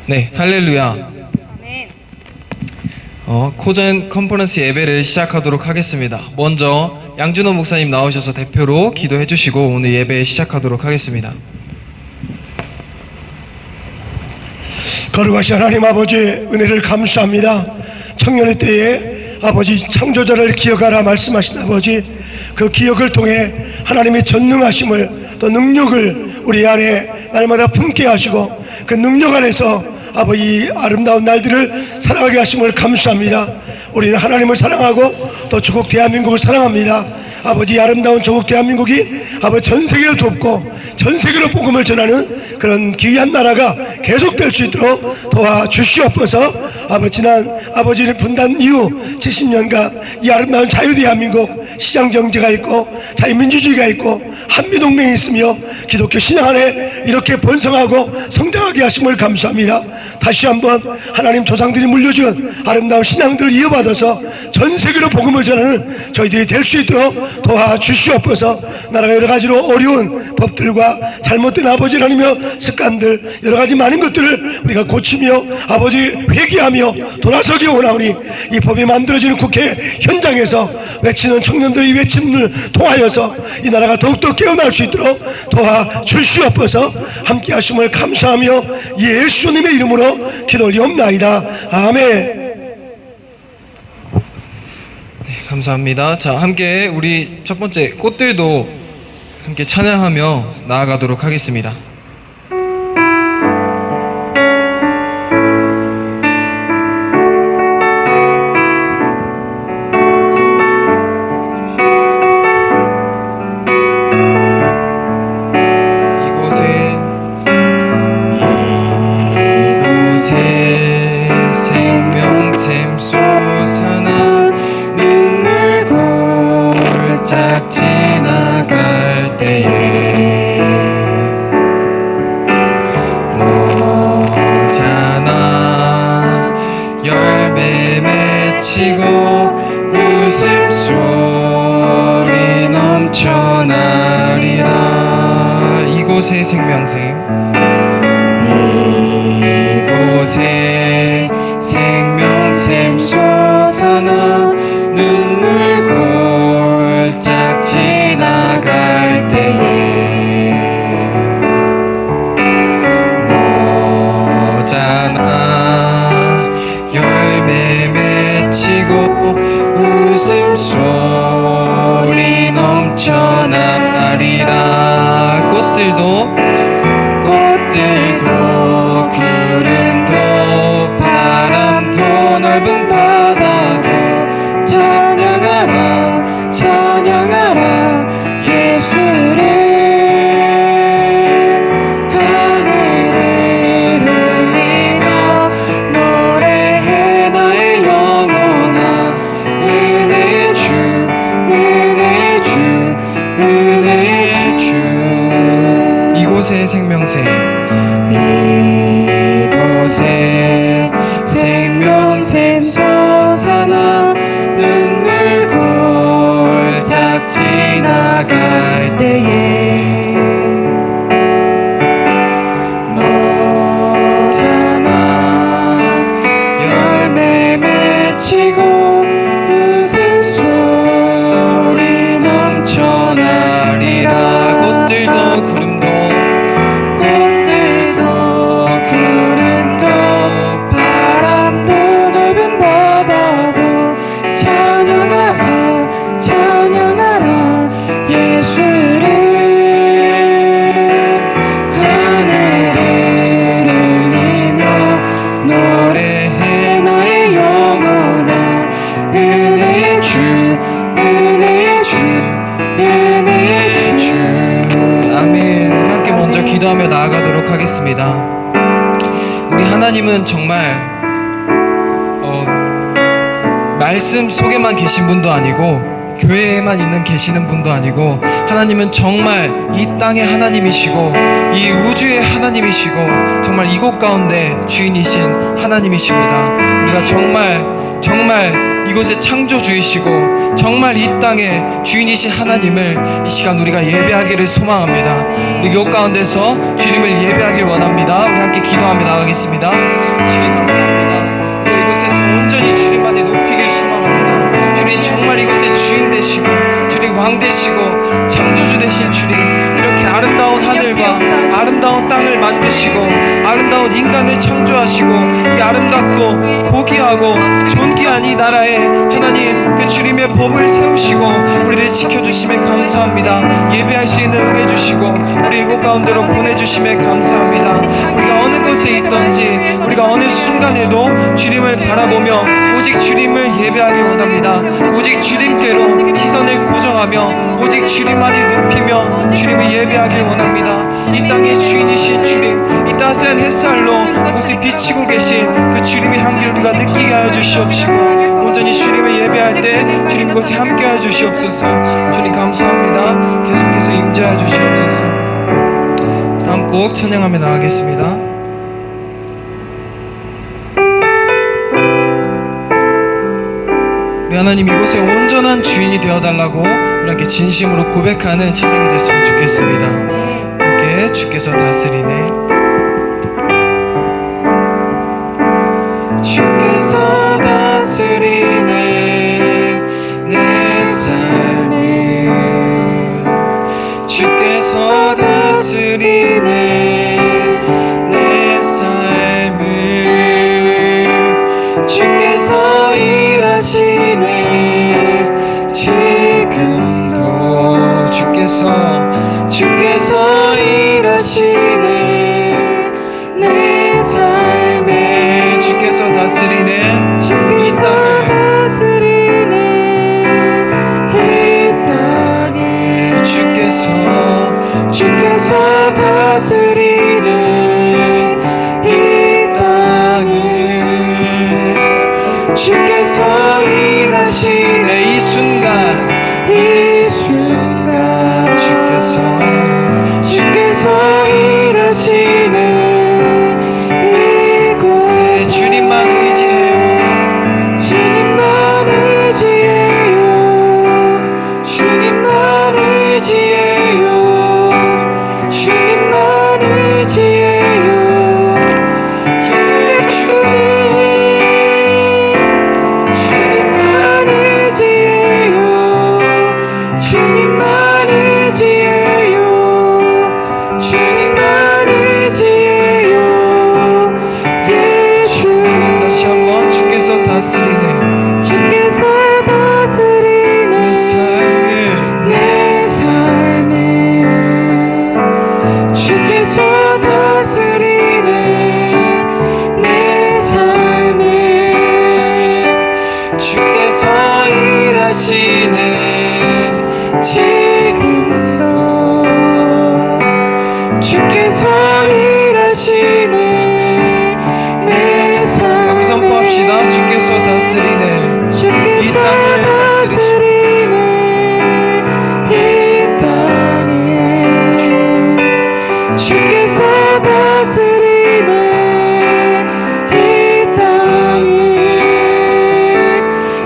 네, 할렐루야. 아멘. 코전 컨퍼런스 예배를 시작하도록 하겠습니다. 먼저 양준호 목사님 나오셔서 대표로 기도해 주시고 오늘 예배 시작하도록 하겠습니다. 거룩하신 하나님 아버지, 은혜를 감사합니다. 청년의 때에 아버지 창조자를 기억하라 말씀하신 아버지, 그 기억을 통해 하나님의 전능하심을, 또 능력을 우리 안에 날마다 품게 하시고 그 능력 안에서 아버지 아름다운 날들을 살아가게 하심을 감사합니다. 우리는 하나님을 사랑하고 또 조국 대한민국을 사랑합니다. 아버지, 아름다운 조국 대한민국이 아버지 전 세계를 돕고 전 세계로 복음을 전하는 그런 귀한 나라가 계속될 수 있도록 도와주시옵소서. 아버지, 지난 아버지의 분단 이후 70년간 이 아름다운 자유 대한민국, 시장 경제가 있고 자유민주주의가 있고 한미동맹이 있으며 기독교 신앙 안에 이렇게 번성하고 성장하게 하심을 감사합니다. 다시 한번 하나님 조상들이 물려준 아름다운 신앙들을 이어받아서 전 세계로 복음을 전하는 저희들이 될 수 있도록 도와주시옵소서. 나라가 여러 가지로 어려운 법들과 잘못된 아버지 하나님의 습관들, 여러 가지 많은 것들을 우리가 고치며 아버지 회개하며 돌아서기 원하오니 이 법이 만들어지는 국회 현장에서 외치는 청년들의 외침을 통하여서 이 나라가 더욱더 깨어날 수 있도록 도와주시옵소서. 함께 하심을 감사하며 예수님의 이름으로 기도 올리옵나이다. 아멘. 감사합니다. 자, 함께 우리 첫 번째 꽃들도 함께 찬양하며 나아가도록 하겠습니다. 지나갈 때에 모자나 열매 맺히고 웃음소리 넘쳐나리라. 이곳에 생명샘, 이곳에 생명샘 솟아나 눈물 골짝 지나갈 때에 모자나 열매 맺히고 웃음소리 넘쳐나리라. 꽃들도 구름도 바람도 넓은 바다도 찬양하라 찬양하라 예수를. 하늘을 울리며 노래해 나의 영혼아. 은혜의 주 은혜의 주 은혜의 주. 이곳에 생명샘, 이곳에 생명샘 솟아나 눈물 골짝 지나갈 때에 모자나 열매 맺히고 웃음소리 넘쳐나리라. 꽃들도 구름도 구름도 바람도 넓은 바다도 찬양하라 찬양하라 예수를. 하늘을 울리며 노래해 나의 영혼아. 은혜의 주 은혜의 주 은혜의 주. 아멘. 함께 먼저 기도하며 나아가도록 하겠습니다. 우리 하나님은 정말 말씀 속에만 계신 분도 아니고 교회에만 계시는 분도 아니고 하나님은 정말 이 땅의 하나님이시고 이 우주의 하나님이시고 정말 이곳 가운데 주인이신 하나님이십니다. 우리가 정말 이곳의 창조주이시고 정말 이 땅의 주인이신 하나님을 이 시간 우리가 예배하기를 소망합니다. 우리 교회 가운데서 주님을 예배하길 원합니다. 우리 함께 기도하며 나가겠습니다. 주님 감사합니다. 우리가 이곳에서 온전히 주님만을 높이길 소망합니다. 주님 정말 이곳의 주인 되시고 주님 왕 되시고 창조주 되신 주님, 이렇게 아름다운 하늘과 아름다운 땅을 만드시고 아름다운 인간을 창조하시고 이 아름답고 고귀하고 존귀한 이 나라에 하나님 그 주님의 법을 세우시고 우리를 지켜주심에 감사합니다. 예배할 수 있는 은혜 주시고 우리 이곳 가운데로 보내주심에 감사합니다. 우리가 어느 곳에 있든지 우리가 어느 순간에도 주님을 바라보며 오직 주님을 예배하길 원합니다. 오직 주님께로 시선을 고정하며 오직 주님만이 높이며 주님을 예배하길 원합니다. 이 땅의 주인이신 주님, 이 따스한 햇살로 그곳에 비치고 계신 그 주님의 향기를 우리가 느끼게 하여 주시옵시고 온전히 주님을 예배할 때 주님 그곳에 함께 하여 주시옵소서. 주님 감사합니다. 계속해서 임재하여 주시옵소서. 다음 곡 찬양하며 나가겠습니다. 우리 하나님 이곳에 온전한 주인이 되어달라고 우리 함께 진심으로 고백하는 찬양이 됐으면 좋겠습니다. 함께 주께서 다스리네, 주께서 다스리네 내 삶을, 주께서 다스리네 내 삶을, 주께서 일하시네 지금도, 주께서 일하시네 내 삶에, 주께서 다스리네 이 땅을, 이 땅에, 주께서 다스리네 이 땅을, 주께서 일하시네 이 순간, 주께서 일하시네 이곳에. 주님만 의지해요, 주님만 의지해요, 주님만 의지해요, 주님만 의지해요. 예, 주님만 의지해요, 주님만 의지해요, 주님만 의지해요. 예, 주님 다시 한번 주께서 다스리네, 주께서 다스리네 내 삶을, 주께서 다스리네 내 삶을, 주께서 일하시네 지금도, 주께서 일하시네 내 삶. 여기 선포합시다. 주께서 다스리네, 이 땅을 다스리시네 이 땅에, 주께서 다스리네 이 땅에,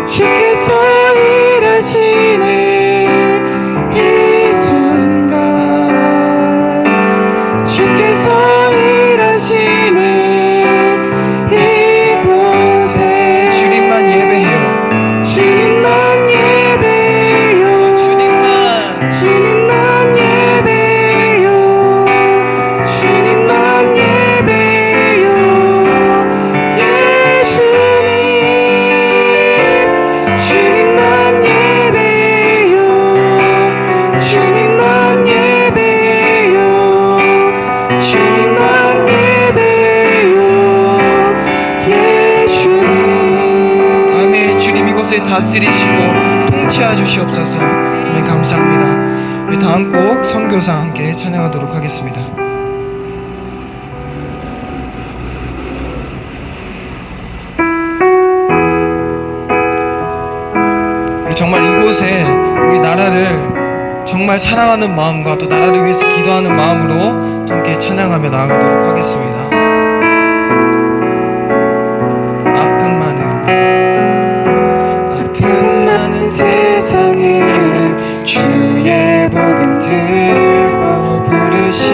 주께서 일하시네 이 순간, 주께서 일하시네 이곳에. 주님만 예배해요, 주님만 예배해요, 주님만 예배해요, 주님만 예배해요. 예, 주님만 예배해요, 주님만 예배해요, 주님만 예배해요. 예, 주님. 아멘. 주님 이곳에 다스리시고 통치해 주시옵소서. 아멘. 감사합니다. 우리 다음 곡 선교사 함께 찬양하도록 하겠습니다. 우리 정말 이곳에 우리 나라를 정말 사랑하는 마음과 또 나라를 위해서 기도하는 마음으로 함께 찬양하며 나아가도록 하겠습니다. 아픔 많은 들고 부르심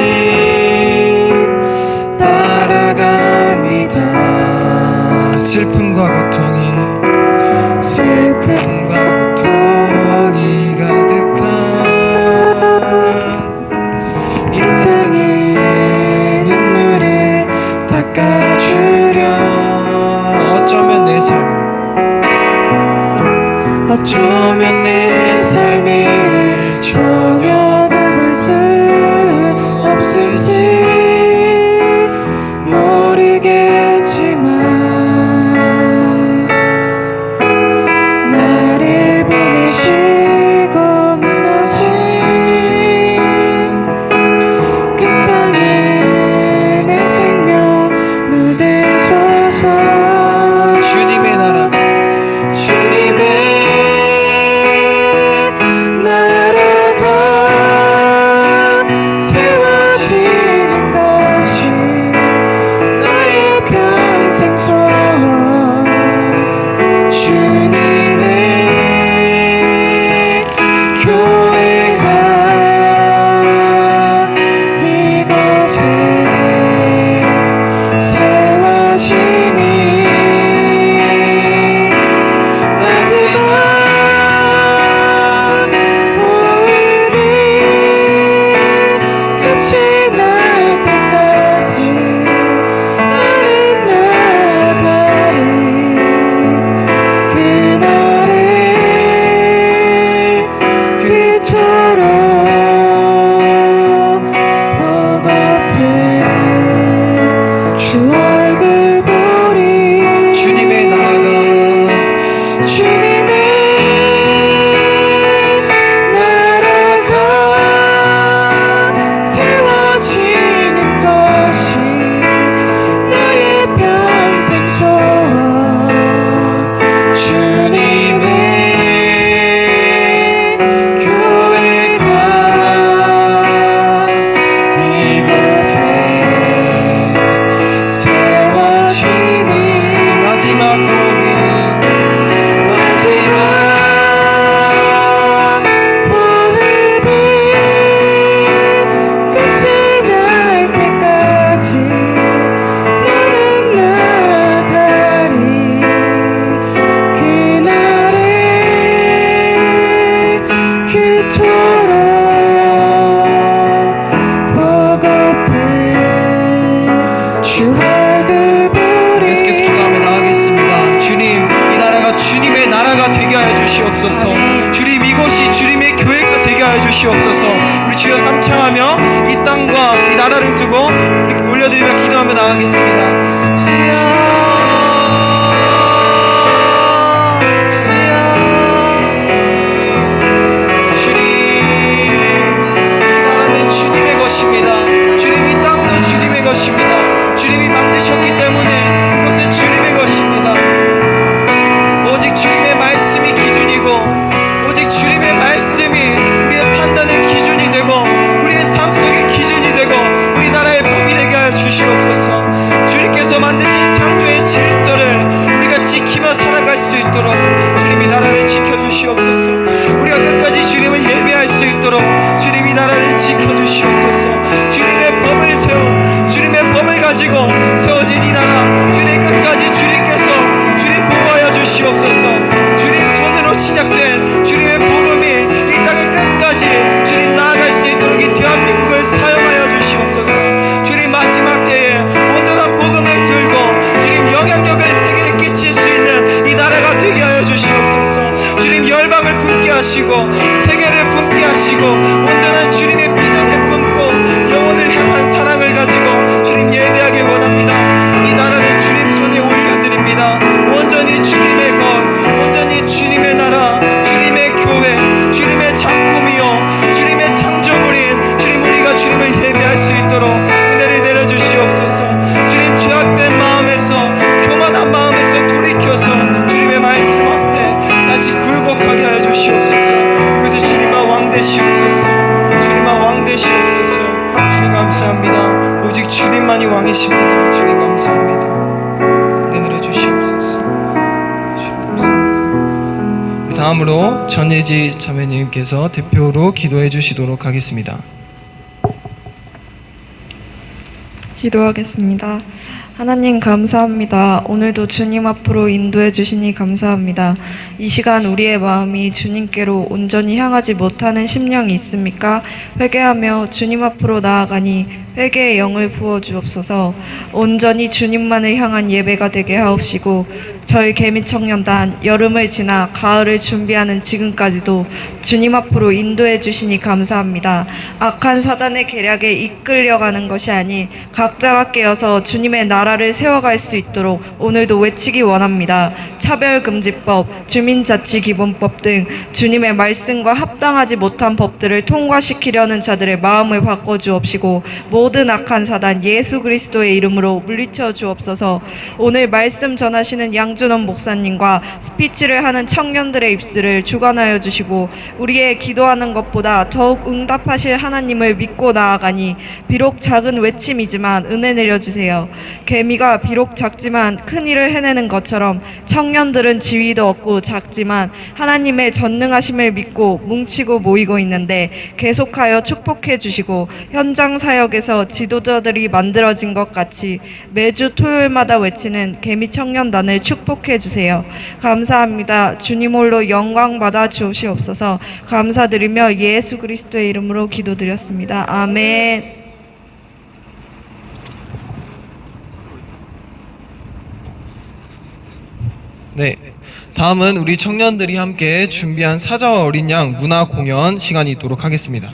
따라갑니다. 슬픔과 고통이 가득한 이 땅의 눈물을 닦아주려 어쩌면 내 삶이 전혀 돌볼 수 없을지 모르겠지만 나를 보내시고 무너진 그 땅에 내 생명 묻으소서. 주님의 나라가 세워지는 것이 나의 평생 소원. 주님의 교회가 이곳에 세워지니 마지막 호흡이 끝이 날 때까지 나는 나아가리. 그날을 그토록 보고픈 주 얼굴 보리. 주님의 나라가 주님의 나라가 세워지는 것이 나의 평생 소원. 주님의 교회가 이곳에 세워지니 마지막 호흡이 마지막 호흡이 끝이 날 때까지 나는 나아가리. 그날을 그토록 보고픈 주 얼굴 보리. 계속해서 기도하며 나가겠습니다. 주님, 이 나라가 주님의 나라가 되게 하여 주시옵소서. 주님, 이곳이 주님의 교회가 되게 하여 주시옵소서. 우리 주여 삼창하며 이 땅과 이 나라를 두고 우리 올려드리며 기도하며 나가겠습니다. 주님, 이 나라는 주님의 것입니다. 주님, 이 땅도 주님의 것입니다. 주님이 만드셨기 때문에 이것은 주님의 것입니다. 오직 주님의 말씀이 기준이고, 오직 주님의 말씀이 우리의 판단의 기준이 되고, 우리의 삶 속의 기준이 되고, 우리나라의 법이 되게 하여 주시옵소서. 주님께서 만드신 창조의 질서를 우리가 지키며 살아갈 수 있도록 주님이 나라를 지켜주시옵소서. 우리가 끝까지 주님을 예배할 수 있도록 주님이 나라를 지켜주시옵소서. 주님의 법을 주님의 법을 가지고 세워진 이 나라, 주님 끝까지 주님께서 주님 보호하여 주시옵소서. 주님 손으로 시작된 주님의 복음이 이 땅의 끝까지 주님 나아갈 수 있도록 이 대한민국을 사용하여 주시옵소서. 주님 마지막 때에 온전한 복음을 들고 주님 영향력을 세계에 끼칠 수 있는 이 나라가 되게 하여 주시옵소서. 주님 열방을 품게 하시고 세계를 품게 하시고 온전한 주님의 비전을 품고 영혼을 향한 사랑을 가지고 주님 예배하길 원합니다. 이 나라를 주님 손에 올려드립니다. 온전히 주님의 것, 온전히 주님의 나라, 주님의 교회, 주님의 작품이요 주님의 창조물인 주님, 우리가 주님을 예배할 수 있도록 은혜를 내려주시옵소서. 주님 죄악된 마음에서, 교만한 마음에서 돌이켜서 주님의 말씀 앞에 다시 굴복하게 하여 주시옵소서. 이것이 주님의 왕 되시옵소서. 주님의 왕 되시옵소서. 주님 감사합니다. 오직 주님만이 왕이십니다. 주님 감사합니다. 은혜 내려주시옵소서. 주님 감사합니다. 우리 다 다음으로 전예지 자매님께서 대표로 기도해 주시도록 하겠습니다. 기도하겠습니다. 하나님 감사합니다. 오늘도 주님 앞으로 인도해 주시니 감사합니다. 이 시간 우리의 마음이 주님께로 온전히 향하지 못하는 심령이 있습니까? 회개하며 주님 앞으로 나아가니 회개의 영을 부어 주옵소서. 온전히 주님만을 향한 예배가 되게 하옵시고 저희 개미청년단 여름을 지나 가을을 준비하는 지금까지도 주님 앞으로 인도해 주시니 감사합니다. 악한 사단의 계략에 이끌려가는 것이 아닌 각자가 깨어서 주님의 나라를 세워갈 수 있도록 오늘도 외치기 원합니다. 차별금지법, 주민자치기본법 등 주님의 말씀과 합당하지 못한 법들을 통과시키려는 자들의 마음을 바꿔주옵시고 모든 악한 사단 예수 그리스도의 이름으로 물리쳐 주옵소서. 오늘 말씀 전하시는 양준원 목사님과 스피치를 하는 청년들의 입술을 주관하여 주시고 우리의 기도하는 것보다 더욱 응답하실 하나님을 믿고 나아가니 비록 작은 외침이지만 은혜 내려주세요. 개미가 비록 작지만 큰 일을 해내는 것처럼 청년들은 지위도 없고 작지만 하나님의 전능하심을 믿고 뭉치고 모이고 있는데 계속하여 축복해 주시고 현장 사역에서 지도자들이 만들어진 것 같이 매주 토요일마다 외치는 개미 청년단을 축복해 주세요. 감사합니다. 주님 홀로 영광 받아 주시옵소서. 감사드리며 예수 그리스도의 이름으로 기도드렸습니다. 아멘. 네, 다음은 우리 청년들이 함께 준비한 사자와 어린 양 문화 공연 시간이 있도록 하겠습니다.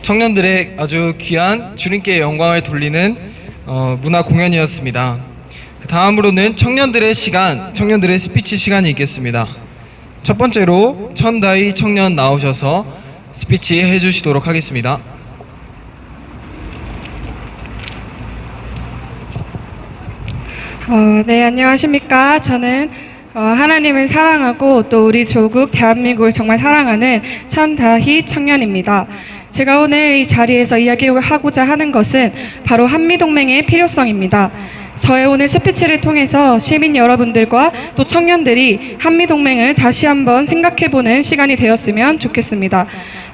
청년들의 아주 귀한 주님께 영광을 돌리는 문화 공연이었습니다. 그 다음으로는 청년들의 시간, 청년들의 스피치 시간이 있겠습니다. 첫 번째로 천다희 청년 나오셔서 스피치 해주시도록 하겠습니다. 네, 안녕하십니까. 저는 하나님을 사랑하고 또 우리 조국 대한민국을 정말 사랑하는 천다희 청년입니다. 제가 오늘 이 자리에서 이야기하고자 하는 것은 바로 한미동맹의 필요성입니다. 저의 오늘 스피치를 통해서 시민 여러분들과 또 청년들이 한미동맹을 다시 한번 생각해보는 시간이 되었으면 좋겠습니다.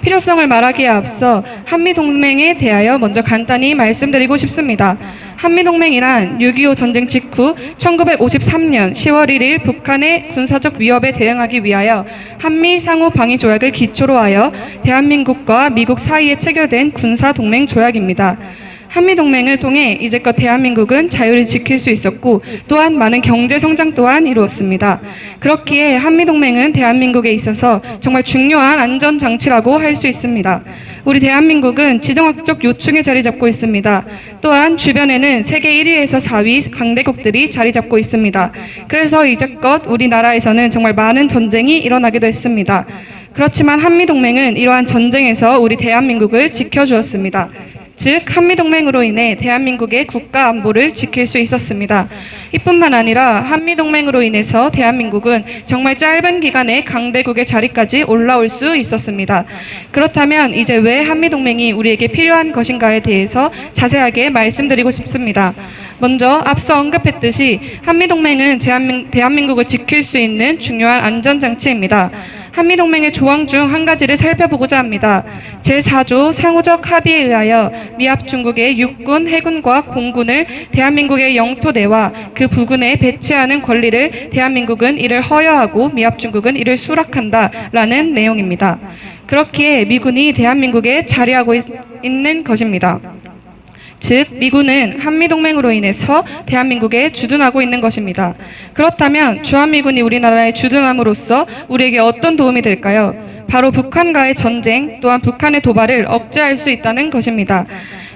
필요성을 말하기에 앞서 한미동맹에 대하여 먼저 간단히 말씀드리고 싶습니다. 한미동맹이란 6.25 전쟁 직후 1953년 10월 1일 북한의 군사적 위협에 대응하기 위하여 한미 상호 방위 조약을 기초로 하여 대한민국과 미국 사이에 체결된 군사동맹 조약입니다. 한미동맹을 통해 이제껏 대한민국은 자유를 지킬 수 있었고 또한 많은 경제 성장 또한 이루었습니다. 그렇기에 한미동맹은 대한민국에 있어서 정말 중요한 안전장치라고 할 수 있습니다. 우리 대한민국은 지정학적 요충에 자리 잡고 있습니다. 또한 주변에는 세계 1위에서 4위 강대국들이 자리 잡고 있습니다. 그래서 이제껏 우리나라에서는 정말 많은 전쟁이 일어나기도 했습니다. 그렇지만 한미동맹은 이러한 전쟁에서 우리 대한민국을 지켜주었습니다. 즉 한미동맹으로 인해 대한민국의 국가 안보를 지킬 수 있었습니다. 이뿐만 아니라 한미동맹으로 인해서 대한민국은 정말 짧은 기간에 강대국의 자리까지 올라올 수 있었습니다. 그렇다면 이제 왜 한미동맹이 우리에게 필요한 것인가에 대해서 자세하게 말씀드리고 싶습니다. 먼저 앞서 언급했듯이 한미동맹은 대한민국을 지킬 수 있는 중요한 안전장치입니다. 한미동맹의 조항 중 한 가지를 살펴보고자 합니다. 제4조 상호적 합의에 의하여 미합 중국의 육군, 해군과 공군을 대한민국의 영토 내와 그 부근에 배치하는 권리를 대한민국은 이를 허여하고 미합 중국은 이를 수락한다라는 내용입니다. 그렇기에 미군이 대한민국에 자리하고 있는 것입니다. 즉 미군은 한미동맹으로 인해서 대한민국에 주둔하고 있는 것입니다. 그렇다면 주한미군이 우리나라에 주둔함으로써 우리에게 어떤 도움이 될까요? 바로 북한과의 전쟁 또한 북한의 도발을 억제할 수 있다는 것입니다.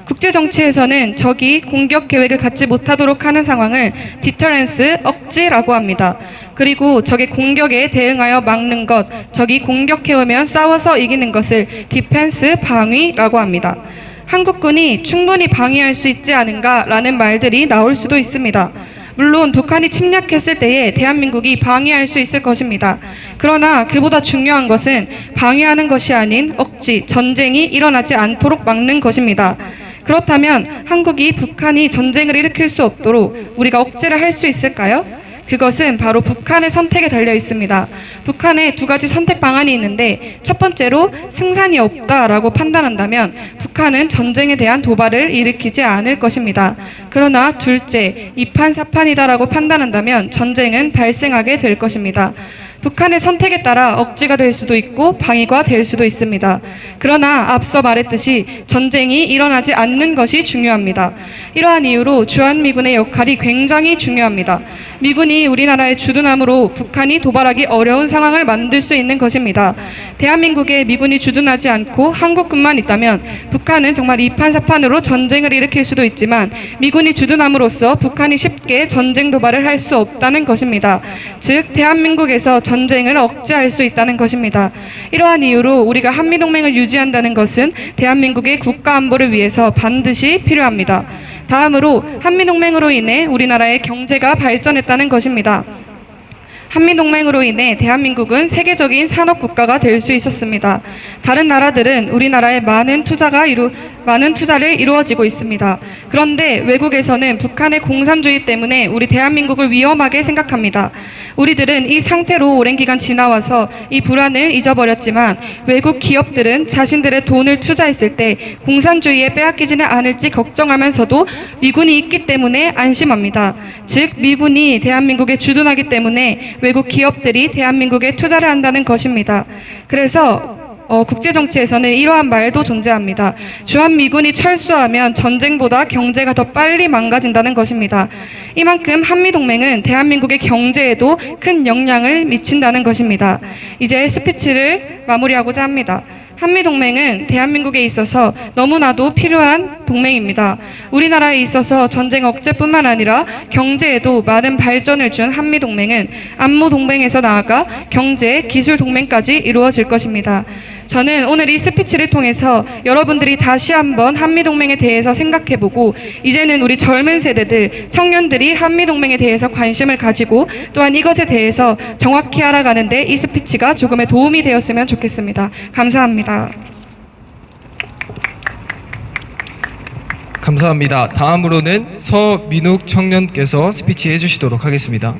국제정치에서는 적이 공격 계획을 갖지 못하도록 하는 상황을 디터런스, 억지라고 합니다. 그리고 적의 공격에 대응하여 막는 것, 적이 공격해오면 싸워서 이기는 것을 디펜스, 방위라고 합니다. 한국군이 충분히 방위할 수 있지 않은가라는 말들이 나올 수도 있습니다. 물론 북한이 침략했을 때에 대한민국이 방위할 수 있을 것입니다. 그러나 그보다 중요한 것은 방위하는 것이 아닌 억지, 전쟁이 일어나지 않도록 막는 것입니다. 그렇다면 한국이 북한이 전쟁을 일으킬 수 없도록 우리가 억제를 할 수 있을까요? 그것은 바로 북한의 선택에 달려 있습니다. 북한에 두 가지 선택 방안이 있는데 첫 번째로 승산이 없다라고 판단한다면 북한은 전쟁에 대한 도발을 일으키지 않을 것입니다. 그러나 둘째, 이판사판이다라고 판단한다면 전쟁은 발생하게 될 것입니다. 북한의 선택에 따라 억지가 될 수도 있고 방위가 될 수도 있습니다. 그러나 앞서 말했듯이 전쟁이 일어나지 않는 것이 중요합니다. 이러한 이유로 주한미군의 역할이 굉장히 중요합니다. 미군이 우리나라에 주둔함으로 북한이 도발하기 어려운 상황을 만들 수 있는 것입니다. 대한민국에 미군이 주둔하지 않고 한국군만 있다면 북한은 정말 이판사판으로 전쟁을 일으킬 수도 있지만 미군이 주둔함으로써 북한이 쉽게 전쟁 도발을 할 수 없다는 것입니다. 즉 대한민국에서 전쟁을 억제할 수 있다는 것입니다. 이러한 이유로 우리가 한미동맹을 유지한다는 것은 대한민국의 국가 안보를 위해서 반드시 필요합니다. 다음으로 한미동맹으로 인해 우리나라의 경제가 발전했다는 것입니다. 한미동맹으로 인해 대한민국은 세계적인 산업국가가 될 수 있었습니다. 다른 나라들은 우리나라에 많은 투자를 이루어지고 있습니다. 그런데 외국에서는 북한의 공산주의 때문에 우리 대한민국을 위험하게 생각합니다. 우리들은 이 상태로 오랜 기간 지나와서 이 불안을 잊어버렸지만 외국 기업들은 자신들의 돈을 투자했을 때 공산주의에 빼앗기지는 않을지 걱정하면서도 미군이 있기 때문에 안심합니다. 즉 미군이 대한민국에 주둔하기 때문에 외국 기업들이 대한민국에 투자를 한다는 것입니다. 그래서 국제정치에서는 이러한 말도 존재합니다. 주한미군이 철수하면 전쟁보다 경제가 더 빨리 망가진다는 것입니다. 이만큼 한미동맹은 대한민국의 경제에도 큰 영향을 미친다는 것입니다. 이제 스피치를 마무리하고자 합니다. 한미동맹은 대한민국에 있어서 너무나도 필요한 동맹입니다. 우리나라에 있어서 전쟁 억제뿐만 아니라 경제에도 많은 발전을 준 한미동맹은 안보동맹에서 나아가 경제, 기술 동맹까지 이루어질 것입니다. 저는 오늘 이 스피치를 통해서 여러분들이 다시 한번 한미동맹에 대해서 생각해보고 이제는 우리 젊은 세대들, 청년들이 한미동맹에 대해서 관심을 가지고 또한 이것에 대해서 정확히 알아가는데 이 스피치가 조금의 도움이 되었으면 좋겠습니다. 감사합니다. 감사합니다. 다음으로는 서민욱 청년께서 스피치 해주시도록 하겠습니다.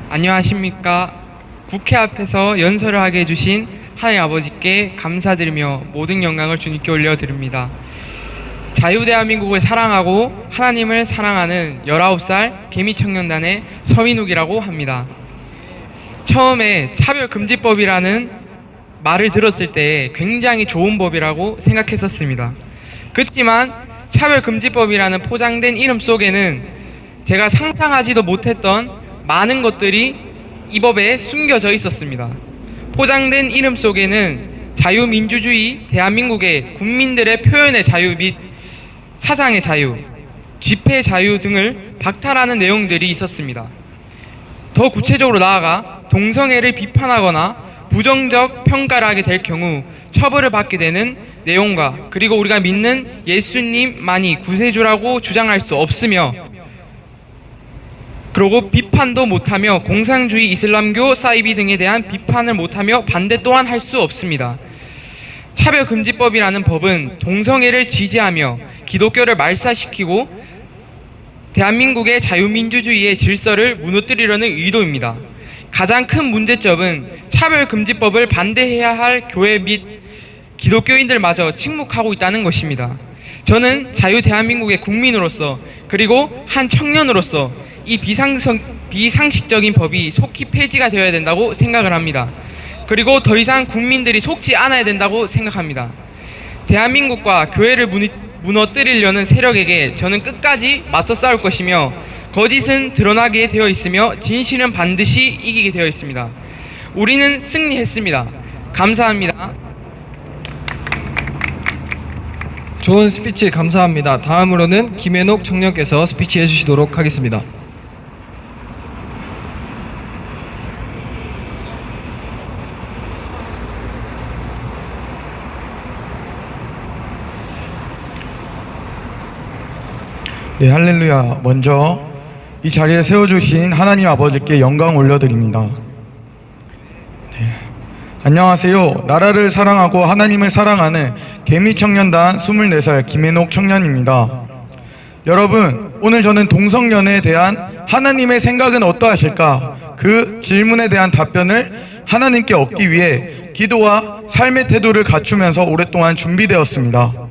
안녕하십니까. 국회 앞에서 연설을 하게 해주신 하나님 아버지께 감사드리며 모든 영광을 주님께 올려드립니다. 자유대한민국을 사랑하고 하나님을 사랑하는 19살 개미청년단의 서민욱이라고 합니다. 처음에 차별금지법이라는 말을 들었을 때 굉장히 좋은 법이라고 생각했었습니다. 그렇지만 차별금지법이라는 포장된 이름 속에는 제가 상상하지도 못했던 많은 것들이 이 법에 숨겨져 있었습니다. 포장된 이름 속에는 자유민주주의, 대한민국의 국민들의 표현의 자유 및 사상의 자유, 집회 자유 등을 박탈하는 내용들이 있었습니다. 더 구체적으로 나아가 동성애를 비판하거나 부정적 평가를 하게 될 경우 처벌을 받게 되는 내용과 그리고 우리가 믿는 예수님만이 구세주라고 주장할 수 없으며 그리고 비판도 못하며 공산주의 이슬람교 사이비 등에 대한 비판을 못하며 반대 또한 할 수 없습니다. 차별금지법이라는 법은 동성애를 지지하며 기독교를 말살시키고 대한민국의 자유민주주의의 질서를 무너뜨리려는 의도입니다. 가장 큰 문제점은 차별금지법을 반대해야 할 교회 및 기독교인들마저 침묵하고 있다는 것입니다. 저는 자유대한민국의 국민으로서 그리고 한 청년으로서 이 비상식적인 법이 속히 폐지가 되어야 된다고 생각을 합니다. 그리고 더 이상 국민들이 속지 않아야 된다고 생각합니다. 대한민국과 교회를 무너뜨리려는 세력에게 저는 끝까지 맞서 싸울 것이며 거짓은 드러나게 되어 있으며 진실은 반드시 이기게 되어 있습니다. 우리는 승리했습니다. 감사합니다. 좋은 스피치 감사합니다. 다음으로는 김혜녹 청년께서 스피치 해주시도록 하겠습니다. 네, 할렐루야. 먼저 이 자리에 세워주신 하나님 아버지께 영광 올려드립니다. 네. 안녕하세요. 나라를 사랑하고 하나님을 사랑하는 개미청년단 24살 김혜녹 청년입니다. 여러분, 오늘 저는 동성연애에 대한 하나님의 생각은 어떠하실까? 그 질문에 대한 답변을 하나님께 얻기 위해 기도와 삶의 태도를 갖추면서 오랫동안 준비되었습니다.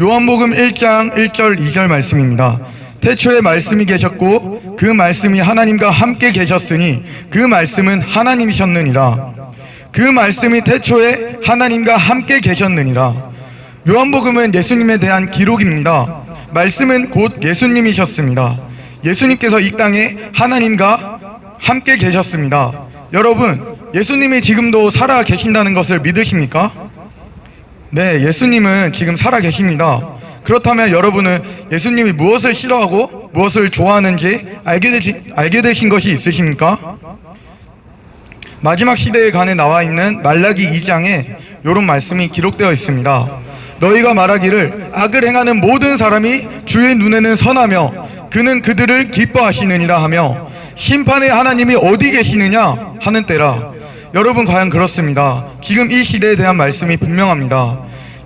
요한복음 1장 1절 2절 말씀입니다. 태초에 말씀이 계셨고 그 말씀이 하나님과 함께 계셨으니 그 말씀은 하나님이셨느니라. 그 말씀이 태초에 하나님과 함께 계셨느니라. 요한복음은 예수님에 대한 기록입니다. 말씀은 곧 예수님이셨습니다. 예수님께서 이 땅에 하나님과 함께 계셨습니다. 여러분, 예수님이 지금도 살아 계신다는 것을 믿으십니까? 네, 예수님은 지금 살아 계십니다. 그렇다면 여러분은 예수님이 무엇을 싫어하고 무엇을 좋아하는지 알게 되신 것이 있으십니까? 마지막 시대에 관해 나와 있는 말라기 2장에 이런 말씀이 기록되어 있습니다. 너희가 말하기를 악을 행하는 모든 사람이 주의 눈에는 선하며 그는 그들을 기뻐하시느니라 하며 심판의 하나님이 어디 계시느냐 하는 때라. 여러분, 과연 그렇습니다. 지금 이 시대에 대한 말씀이 분명합니다.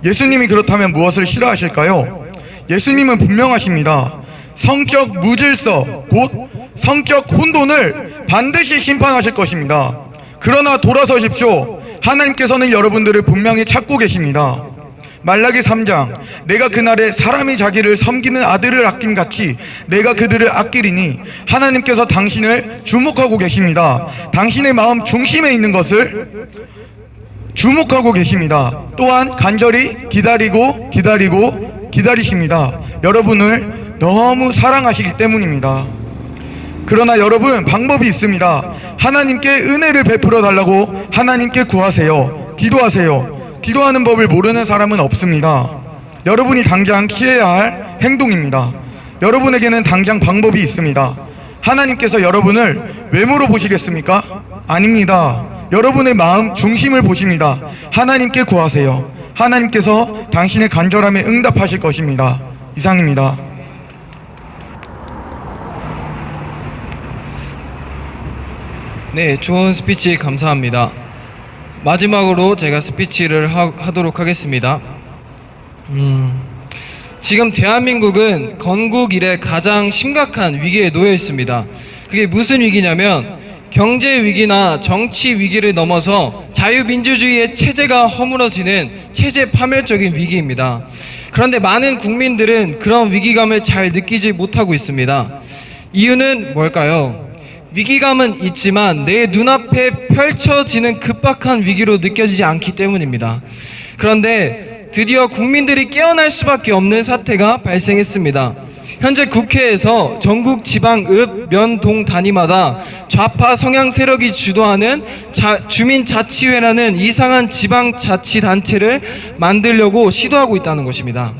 예수님이 그렇다면 무엇을 싫어하실까요? 예수님은 분명하십니다. 성격 무질서, 곧 성격 혼돈을 반드시 심판하실 것입니다. 그러나 돌아서십시오. 하나님께서는 여러분들을 분명히 찾고 계십니다. 말라기 3장, 내가 그날에 사람이 자기를 섬기는 아들을 아낌같이 내가 그들을 아끼리니 하나님께서 당신을 주목하고 계십니다. 당신의 마음 중심에 있는 것을 주목하고 계십니다. 또한 간절히 기다리십니다. 여러분을 너무 사랑하시기 때문입니다. 그러나 여러분, 방법이 있습니다. 하나님께 은혜를 베풀어 달라고 하나님께 구하세요. 기도하세요. 기도하는 법을 모르는 사람은 없습니다. 여러분이 당장 취해야 할 행동입니다. 여러분에게는 당장 방법이 있습니다. 하나님께서 여러분을 외모로 보시겠습니까? 아닙니다. 여러분의 마음 중심을 보십니다. 하나님께 구하세요. 하나님께서 당신의 간절함에 응답하실 것입니다. 이상입니다. 네, 좋은 스피치 감사합니다. 마지막으로 제가 스피치를 하도록 하겠습니다. 지금 대한민국은 건국 이래 가장 심각한 위기에 놓여 있습니다. 그게 무슨 위기냐면 경제 위기나 정치 위기를 넘어서 자유민주주의의 체제가 허물어지는 체제 파멸적인 위기입니다. 그런데 많은 국민들은 그런 위기감을 잘 느끼지 못하고 있습니다. 이유는 뭘까요? 위기감은 있지만 내 눈앞에 펼쳐지는 급박한 위기로 느껴지지 않기 때문입니다. 그런데 드디어 국민들이 깨어날 수밖에 없는 사태가 발생했습니다. 현재 국회에서 전국 지방 읍, 면, 동 단위마다 좌파 성향 세력이 주도하는 주민자치회라는 이상한 지방자치단체를 만들려고 시도하고 있다는 것입니다.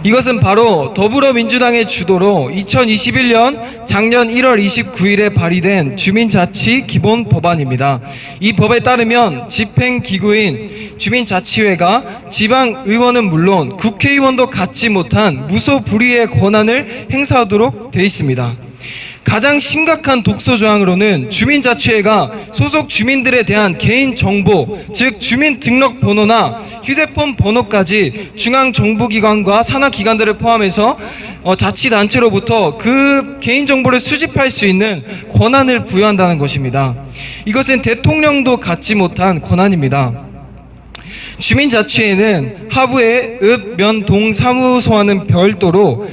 이것은 바로 더불어민주당의 주도로 2021년 작년 1월 29일에 발의된 주민자치 기본법안입니다. 이 법에 따르면 집행기구인 주민자치회가 지방의원은 물론 국회의원도 갖지 못한 무소불위의 권한을 행사하도록 되어 있습니다. 가장 심각한 독소 조항으로는 주민자치회가 소속 주민들에 대한 개인 정보, 즉 주민등록번호나 휴대폰 번호까지 중앙정부기관과 산하기관들을 포함해서 자치단체로부터 그 개인정보를 수집할 수 있는 권한을 부여한다는 것입니다. 이것은 대통령도 갖지 못한 권한입니다. 주민자치회는 하부에 읍, 면, 동 사무소와는 별도로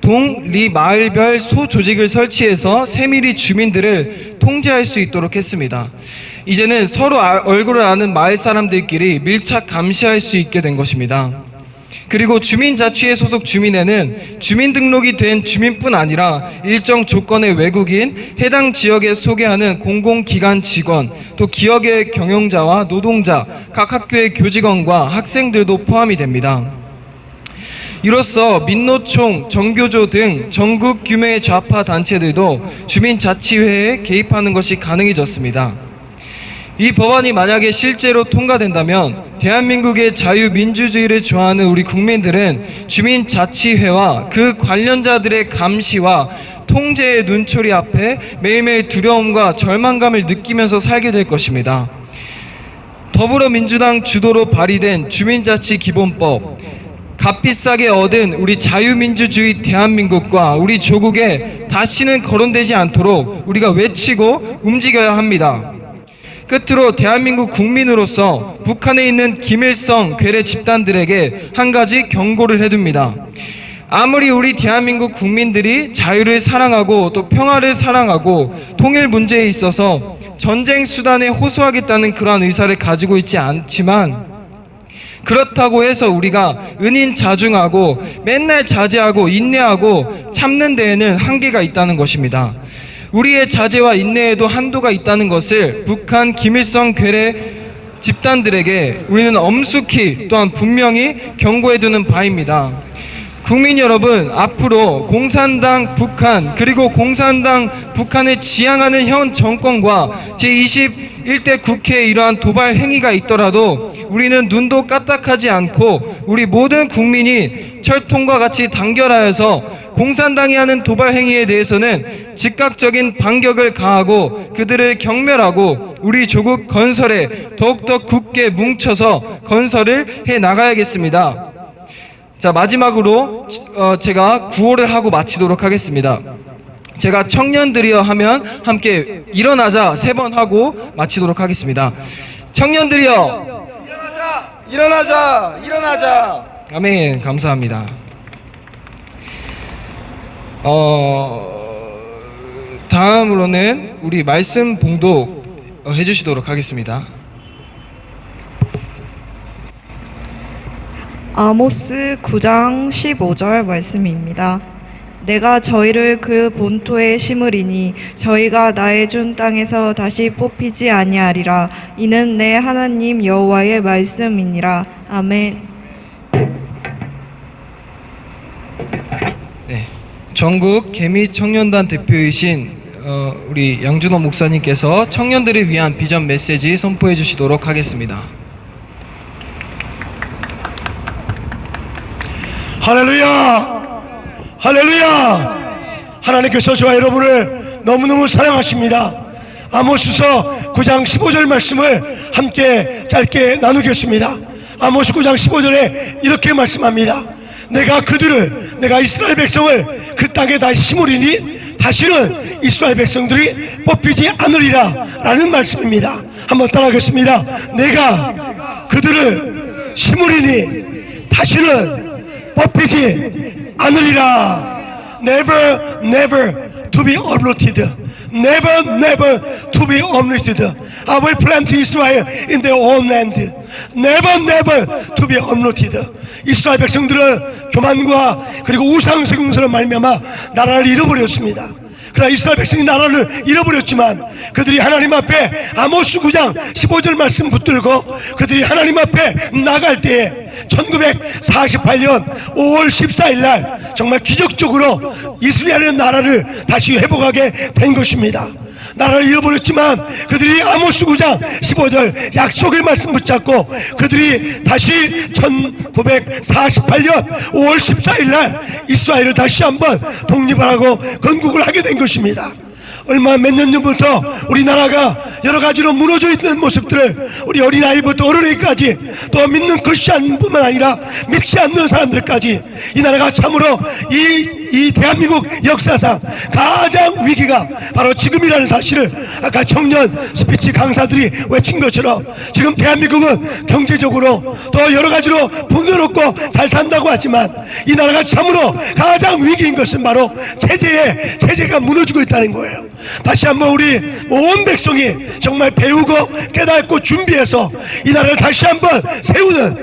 동, 리, 마을별 소조직을 설치해서 세밀히 주민들을 통제할 수 있도록 했습니다. 이제는 서로 얼굴을 아는 마을 사람들끼리 밀착 감시할 수 있게 된 것입니다. 그리고 주민자치회 소속 주민에는 주민등록이 된 주민뿐 아니라 일정 조건의 외국인, 해당 지역에 소개하는 공공기관 직원, 또 기업의 경영자와 노동자, 각 학교의 교직원과 학생들도 포함이 됩니다. 이로써 민노총, 정교조 등 전국 규모의 좌파 단체들도 주민자치회에 개입하는 것이 가능해졌습니다. 이 법안이 만약에 실제로 통과된다면 대한민국의 자유민주주의를 좋아하는 우리 국민들은 주민자치회와 그 관련자들의 감시와 통제의 눈초리 앞에 매일매일 두려움과 절망감을 느끼면서 살게 될 것입니다. 더불어민주당 주도로 발의된 주민자치기본법, 값비싸게 얻은 우리 자유민주주의 대한민국과 우리 조국에 다시는 거론되지 않도록 우리가 외치고 움직여야 합니다. 끝으로 대한민국 국민으로서 북한에 있는 김일성 괴뢰 집단들에게 한 가지 경고를 해둡니다. 아무리 우리 대한민국 국민들이 자유를 사랑하고 또 평화를 사랑하고 통일 문제에 있어서 전쟁 수단에 호소하겠다는 그러한 의사를 가지고 있지 않지만, 그렇다고 해서 우리가 은인자중하고 맨날 자제하고 인내하고 참는 데에는 한계가 있다는 것입니다. 우리의 자제와 인내에도 한도가 있다는 것을 북한 김일성 괴뢰 집단들에게 우리는 엄숙히 또한 분명히 경고해두는 바입니다. 국민 여러분, 앞으로 공산당 북한, 그리고 공산당 북한을 지향하는 현 정권과 제21대 국회에 이러한 도발 행위가 있더라도 우리는 눈도 까딱하지 않고 우리 모든 국민이 철통과 같이 단결하여서 공산당이 하는 도발 행위에 대해서는 즉각적인 반격을 가하고 그들을 경멸하고 우리 조국 건설에 더욱더 굳게 뭉쳐서 건설을 해 나가야겠습니다. 자, 마지막으로 제가 구호를 하고 마치도록 하겠습니다. 제가 청년들이여 하면 함께 일어나자 3번 하고 마치도록 하겠습니다. 청년들이여 일어나자, 일어나자, 일어나자. 아멘. 감사합니다. 다음으로는 우리 말씀 봉독 해주시도록 하겠습니다. 아모스 9장 15절 말씀입니다. 내가 저희를 그 본토에 심으리니 저희가 나의 준 땅에서 다시 뽑히지 아니하리라. 이는 내 하나님 여호와의 말씀이니라. 아멘. 네, 전국 개미 청년단 대표이신 우리 양준호 목사님께서 청년들을 위한 비전 메시지 선포해 주시도록 하겠습니다. 할렐루야! 할렐루야! 하나님께서 저와 여러분을 너무너무 사랑하십니다. 아모스서 9장 15절 말씀을 함께 짧게 나누겠습니다. 아모스 9장 15절에 이렇게 말씀합니다. 내가 이스라엘 백성을 그 땅에 다시 심으리니 다시는 이스라엘 백성들이 뽑히지 않으리라 라는 말씀입니다. 한번 따라하겠습니다. 내가 그들을 심으리니 다시는 뽑히지 않으리라. Never, never to be uprooted. Never, never to be uprooted. I will plant Israel in their own land. Never, never to be uprooted. 이스라엘 백성들은 교만과 그리고 우상 숭배로 말미암아 나라를 잃어버렸습니다. 그러나 이스라엘 백성이 나라를 잃어버렸지만 그들이 하나님 앞에 아모스 9장 15절 말씀 붙들고 그들이 하나님 앞에 나갈 때에 1948년 5월 14일 날 정말 기적적으로 이스라엘의 나라를 다시 회복하게 된 것입니다. 나라를 잃어버렸지만 그들이 아모스 9장 15절 약속의 말씀 붙잡고 그들이 다시 1948년 5월 14일 날 이스라엘을 다시 한번 독립하라고 건국을 하게 된 것입니다. 몇 년 전부터 우리나라가 여러 가지로 무너져 있는 모습들을 우리 어린아이부터 어른에게까지 또 믿는 크리스찬뿐만 아니라 믿지 않는 사람들까지 이 나라가 참으로 이 대한민국 역사상 가장 위기가 바로 지금이라는 사실을 아까 청년 스피치 강사들이 외친 것처럼 지금 대한민국은 경제적으로 또 여러 가지로 풍요롭고 잘 산다고 하지만 이 나라가 참으로 가장 위기인 것은 바로 체제가 무너지고 있다는 거예요. 다시 한번 우리 온 백성이 정말 배우고 깨닫고 준비해서 이 나라를 다시 한번 세우는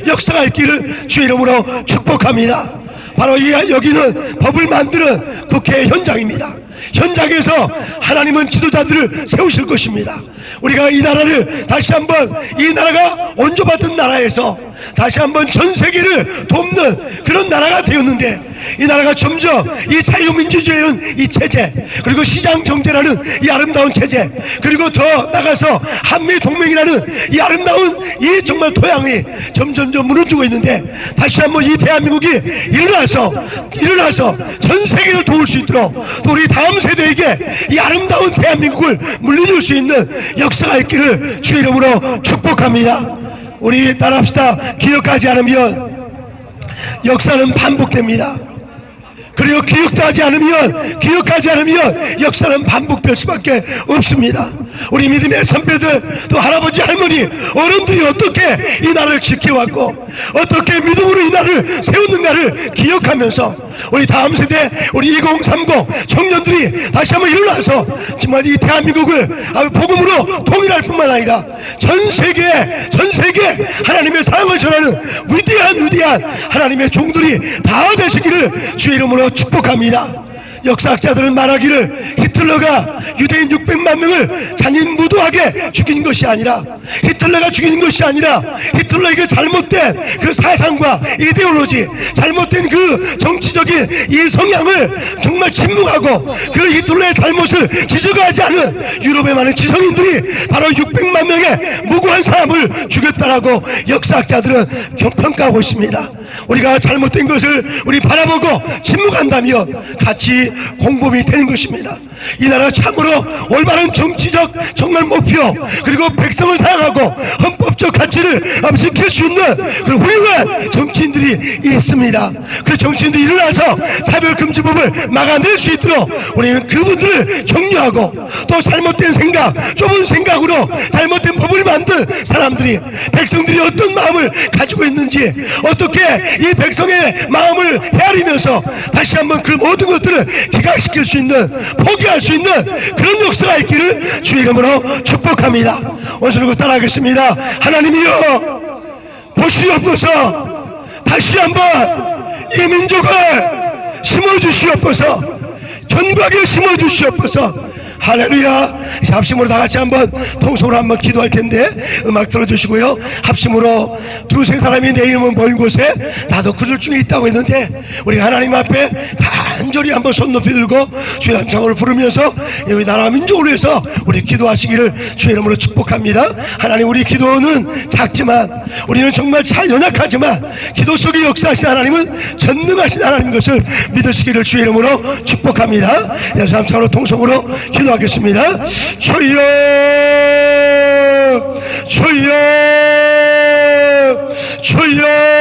역사가 있기를 주의 이름으로 축복합니다. 바로 여기는 법을 만드는 국회 현장입니다. 현장에서 하나님은 지도자들을 세우실 것입니다. 우리가 이 나라를 다시 한번 이 나라가 원조받은 나라에서 다시 한번 전 세계를 돕는 그런 나라가 되었는데 이 나라가 점점 이 자유민주주의라는 이 체제 그리고 시장경제라는 이 아름다운 체제 그리고 더 나가서 한미동맹이라는 이 아름다운 이 정말 토양이 점점점 무너지고 있는데 다시 한번 이 대한민국이 일어나서 전 세계를 도울 수 있도록 또 우리 다음 세대에게 이 아름다운 대한민국을 물려줄 수 있는 역사가 있기를 주의 이름으로 축복합니다. 우리 따라합시다. 기억하지 않으면 역사는 반복됩니다. 그리고 기억하지 않으면 역사는 반복될 수밖에 없습니다. 우리 믿음의 선배들 또 할아버지 할머니 어른들이 어떻게 이 나라를 지켜왔고 어떻게 믿음으로 이 나라를 세웠는가를 기억하면서 우리 다음 세대 우리 2030 청년들이 다시 한번 일어나서 정말 이 대한민국을 복음으로 통일할 뿐만 아니라 전 세계 하나님의 사랑을 전하는 위대한 하나님의 종들이 다 되시기를 주의 이름으로 축복합니다. 역사학자들은 말하기를 히틀러가 유대인 600만 명을 잔인무도하게 죽인 것이 아니라 히틀러에게 잘못된 그 사상과 이데올로지 잘못된 그 정치적인 이 성향을 정말 침묵하고 그 히틀러의 잘못을 지적하지 않은 유럽의 많은 지성인들이 바로 600만 명의 무고한 사람을 죽였다라고 역사학자들은 평가하고 있습니다. 우리가 잘못된 것을 우리 바라보고 침묵한다면 같이 공범이 되는 것입니다. 이 나라 참으로 올바른 정치적 정말 목표 그리고 백성을 사랑하고 헌법적 가치를 지킬 수 있는 그 훌륭한 정치인들이 있습니다. 그 정치인들이 일어나서 차별금지법을 막아낼 수 있도록 우리는 그분들을 격려하고 또 잘못된 생각 좁은 생각으로 잘못된 법을 만든 사람들이 백성들이 어떤 마음을 가지고 있는지 어떻게 이 백성의 마음을 헤아리면서 다시 한번 그 모든 것들을 기각시킬 수 있는 포기할 수 있는 그런 역사가 있기를 주의 이름으로 축복합니다. 오늘 따라하겠습니다. 하나님이여 보시옵소서. 다시 한번 이 민족을 심어주시옵소서. 견고하게 심어주시옵소서. 할렐루야. 이제 합심으로 다 같이 한번 통성으로 한번 기도할 텐데 음악 들어주시고요. 합심으로 두세 사람이 내 이름은 보인 곳에 나도 그들 중에 있다고 했는데 우리 하나님 앞에 간절히 한번 손 높이 들고 주의 함창을 부르면서 여기 나라 민족을 위해서 우리 기도하시기를 주의 이름으로 축복합니다. 하나님, 우리 기도는 작지만 우리는 정말 잘 연약하지만 기도 속에 역사하신 하나님은 전능하신 하나님인 것을 믿으시기를 주의 이름으로 축복합니다. 예수 함창으로 통성으로 기도하겠습니다. 주여 주여 주여.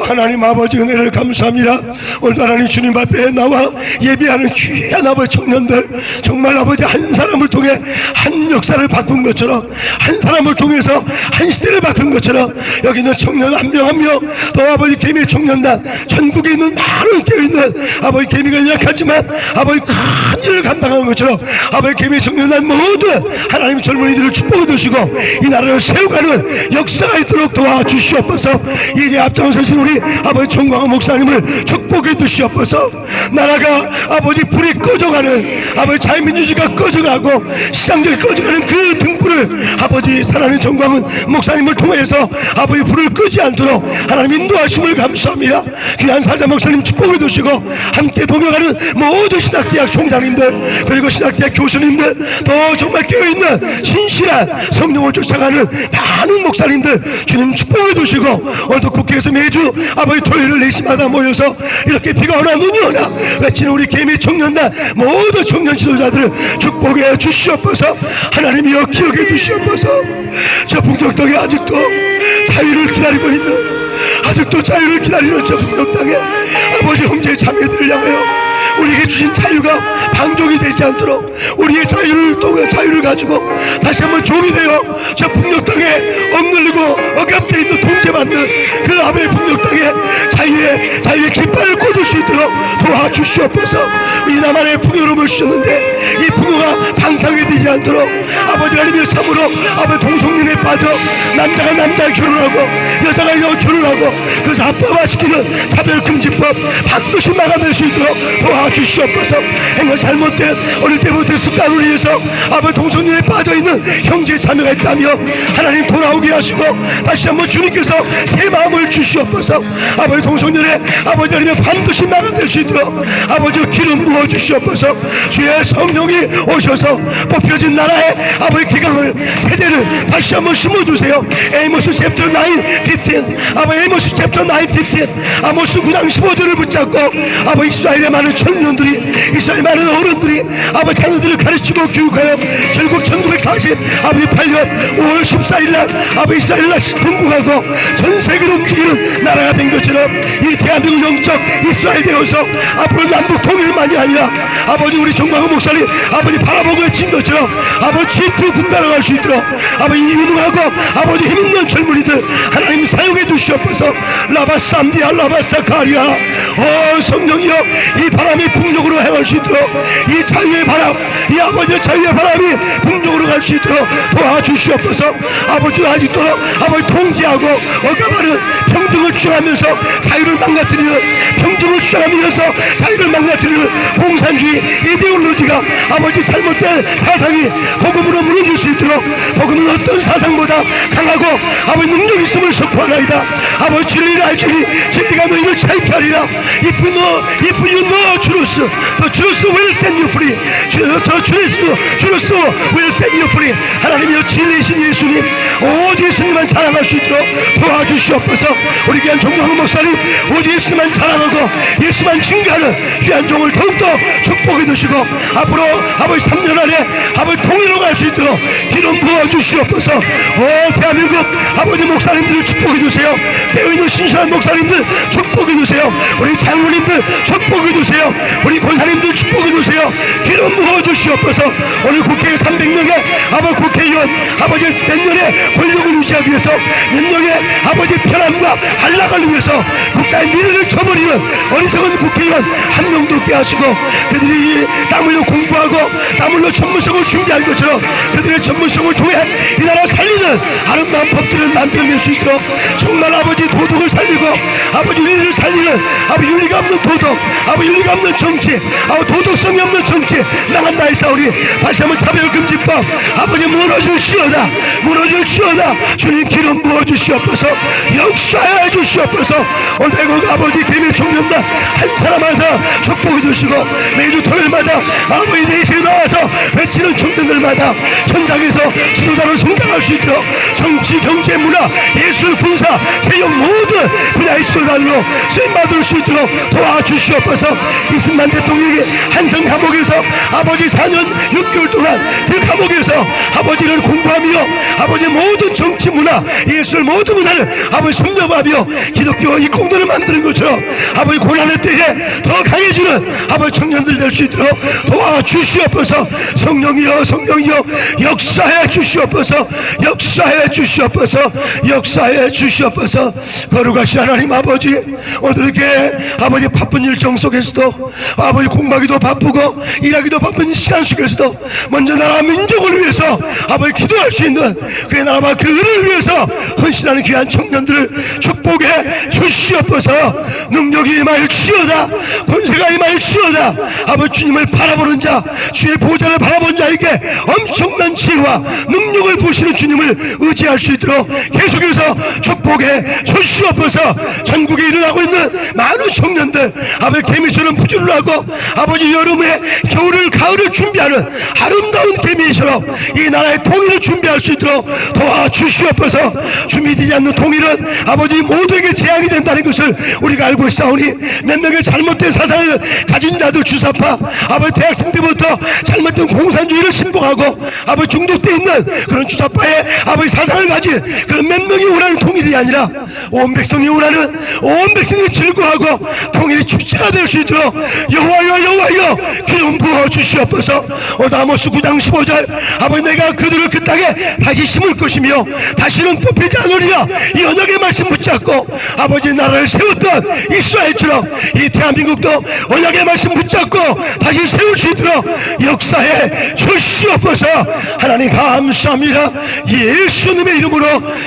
하나님 아버지 은혜를 감사합니다. 오늘도 하나님 주님 앞에 나와 예배하는 귀한 아버지 청년들, 정말 아버지 한 사람을 통해 한 역사를 바꾼 것처럼, 한 사람을 통해서 한 시대를 바꾼 것처럼 여기 있는 청년 한 명 한 명, 또 아버지 개미 청년단 전국에 있는 많은 깨어있는 아버지 개미가 약하지만 아버지 큰 일을 감당한 것처럼 아버지 개미 청년단 모두 하나님 젊은이들을 축복해 주시고 이 나라를 세워가는 역사가 있도록 도와주시옵소서. 이 일에 앞장서신 우리 아버지 정광훈 목사님을 축복해 주시옵소서. 나라가 아버지 불이 꺼져가는, 아버지 자유민주주의가 꺼져가고 시장적이 꺼져가는 그 등불을 아버지 사랑하는 정광훈 목사님을 통해서 아버지 불을 끄지 않도록 하나님 인도하심을 감사합니다. 귀한 사자 목사님 축복해 주시고 함께 동역하는 모든 신학대학 총장님들, 그리고 신학대학 교수님들, 또 정말 깨어있는 신실한 성령을 쫓아가는 많은 목사님들 주님 축복해 주시고, 오늘도 국회에서 매주 아버지 토요일을 4시마다 모여서 이렇게 비가 오나 눈이 오나 외치는 우리 개미 청년단 모든 청년 지도자들을 축복해 주시옵소서. 하나님이여 기억해 주시옵소서. 저 북녘 땅에 아직도 자유를 기다리고 있는, 아직도 자유를 기다리는 저 북녘 땅에 아버지 형제 자매들을 향하여 우리에게 주신 자유가 방종이 되지 않도록 우리의 자유를 가지고 다시 한번 종이 되어 저 북녘 땅에 억눌리고 억압되어 있는 통제받는 그 아버지 북녘 땅에 자유의 깃발을 꽂을 수 있도록 도와주시옵소서. 이 나만의 풍요로움을 주셨는데 이 풍요가 방탕이 되지 않도록 아버지 하나님의 참으로 아버지 동성연애에 빠져 남자가 남자 결혼하고 여자가 여 결혼하고 그래서 합법화시키는 차별금지법 반드시 막아낼 수 있도록 도와주시옵소서. 행을 잘못된 어릴 때부터 습관으로 인해서 아버지 동성연애에 빠져있는 형제 자매가 있다며 하나님 돌아오게 하시고 다시 한번 주님께서 새 마음을 주시옵소서. 아버지 동성연애 아버지 하나님 반드시 막아낼 수 있도록 아버지 기름 부어주시옵소서. 주의 성령이 오셔서 뽑혀진 나라의 아버지 기강을 세제를 다시 한번 심어주세요. 에이모스 챕터 9, 15 아버지 에이모스 챕터 9, 15 아모스 9장 15절을 붙잡고 아버지 이스라엘의 많은 청년들이, 이스라엘 많은 어른들이 아버지 자녀들을 가르치고 교육하여 결국 1940 아버지 8년 5월 14일 날 아버지 이스라엘 나라가 분국하고 전 세계로 움직이는 나라가 된 것처럼 이 대한민국 영적 이스라엘 되어서 앞으로 남북 통일만이 아니라 아버지 우리 정광훈 목사님 아버지 바라보고 외친 것처럼 아버지 G2 국가로 갈 수 있도록 아버지 유능하고 아버지 힘있는 젊은이들 하나님 사용해 주시옵소서. 라바삼디아 라바사카리아 성령이여 이 바람이 북녘으로 향할 수 있도록 이 자유의 바람 이 아버지의 자유의 바람이 북녘으로 갈 수 있도록 도와주시옵소서. 아버지 아직도 아버지 통제하고 억압하는 평등을 주장하면서 자유를 망가뜨리는 평등을 주장하면서 자유를 망가뜨리는 공산주의 이데올로지가 아버지 잘못된 사상이 복음으로 무너질 수 있도록 복음은 어떤 사상보다 강하고 아버지 능력 있음을 선포하나이다. 아버지 진리를 알지니 진리가 너희를 자유케 하리라. If you know truth, the truth will set you free. The truth will set you free. 하나님이여 진리이신 예수님 오직 예수님만 자랑할 수 있도록 도와주시옵소서. 우리 귀한 정광훈 목사님 오직 예수만 자랑하고 예수만 증거하는 귀한 종을 더욱더 축복해 주시고 앞으로 아버지 3년 안에 아버지 통일로 갈 수 있도록 기름 부어주시옵소서. 대한민국 아버지 목사님들을 축복해 주세요. 깨어있는 신실한 목사님들 축복해 주세요. 우리 장로님들 축복해 주세요. 우리 권사님들 축복해 주세요. 기름 부어주시옵소서. 오늘 국회에 300명의 아버지 국회의원 아버지 몇 년의 권력을 통치하기 위해서 민족의 아버지 편안과 안락을 위해서 국가의 미래를 저버리는 어리석은 국회의원 한 명도 없게 하시고, 그들이 땀 흘려 공부하고 땀 흘려 전문성을 준비한 것처럼 그들의 전문성을 통해 이 나라 살리는 아름다운 법들을 만들어낼 수 있도록 정말 아버지 도덕을 살리고 아버지 윤리를 살리는 아버지 윤리가 없는 도덕, 아버지 윤리가 없는 정치, 아버지 도덕성이 없는 정치 나간다 했사오니 다시 한번 차별금지법 아버지 무너질지어다, 무너질지어다. 주님 기름 부어주시옵소서, 역사해 주시옵소서. 오늘 대국 아버지 개미 총련단 한 사람 한 사람 축복해 주시고, 매주 토요일마다 아버지 대시에 나와서 외치는 총련들마다 현장에서 지도자로 성장할 수 있도록 정치, 경제, 문화, 예술, 군사, 체육 모든 분야의 지도자로 쓰임받을 수 있도록 도와주시옵소서. 이승만 대통령이 한성 감옥에서 아버지 4년 6개월 동안 그 감옥에서 아버지를 공부하며 아버지 모든 정치, 문화, 예술 모든 문화를 아버지 섭렵하며 기독교 이공도를 만드는 것처럼 아버지 고난의 때에 더 강해지는 아버지 청년들 될 수 있도록 도와주시옵소서. 성령이여, 성령이여, 역사해 주시옵소서, 역사해 주시옵소서, 역사해 주시옵소서. 거룩하신 하나님 아버지, 오늘 이렇게 아버지 바쁜 일정 속에서도 아버지 공부하기도 바쁘고 일하기도 바쁜 시간 속에서도 먼저 나라 민족을 위해서 아버지 기도할 수 있는 그의 나라와 그 의를 위해서 헌신하는 귀한 청년들을 축복해 주시옵소서. 능력이 임하일지어다, 권세가 임하일지어다. 아버지 주님을 바라보는 자, 주의 보좌를 바라보는 자에게 엄청난 지혜와 능력을 부으시는 주님을 의지할 수 있도록 계속해서 축복해 주시옵소서. 전국에 일어나고 있는 많은 청년들 아버지 개미처럼 부지런하고 아버지 여름에 겨울을 가을을 준비하는 아름다운 개미처럼 이 나라의 통일을 준비할 수 있도록 도와주시옵소서. 준비되지 않는 통일은 아버지 모두에게 재앙이 된다는 것을 우리가 알고 있사오니 몇 명의 잘못된 사상을 가진 자들 주사파 아버지 대학생 때부터 잘못된 공산주의를 신봉하고 아버지 중독돼 있는 그런 주사파의 아버지 사상을 가진 그런 몇 명이 원하는 통일이 아니라 온 백성이 원하는, 온 백성이 즐거워하고 통일이 축제가 될 수 있도록 여호와여, 여호와여 기름 부어 주시옵소서. 오늘 아모스 9장 15절 아버지 내가 그들을 그 땅에 다시 심을 것이며 다시는 뽑히지 않으리라. 이 언약의 말씀 붙잡고 아버지 나라를 세웠던 이스라엘처럼 이 대한민국도 언약의 말씀 붙잡고 다시 세울 수 있도록 역사해 주시옵소서. 하나님 감사합니다. 예수님의 이름으로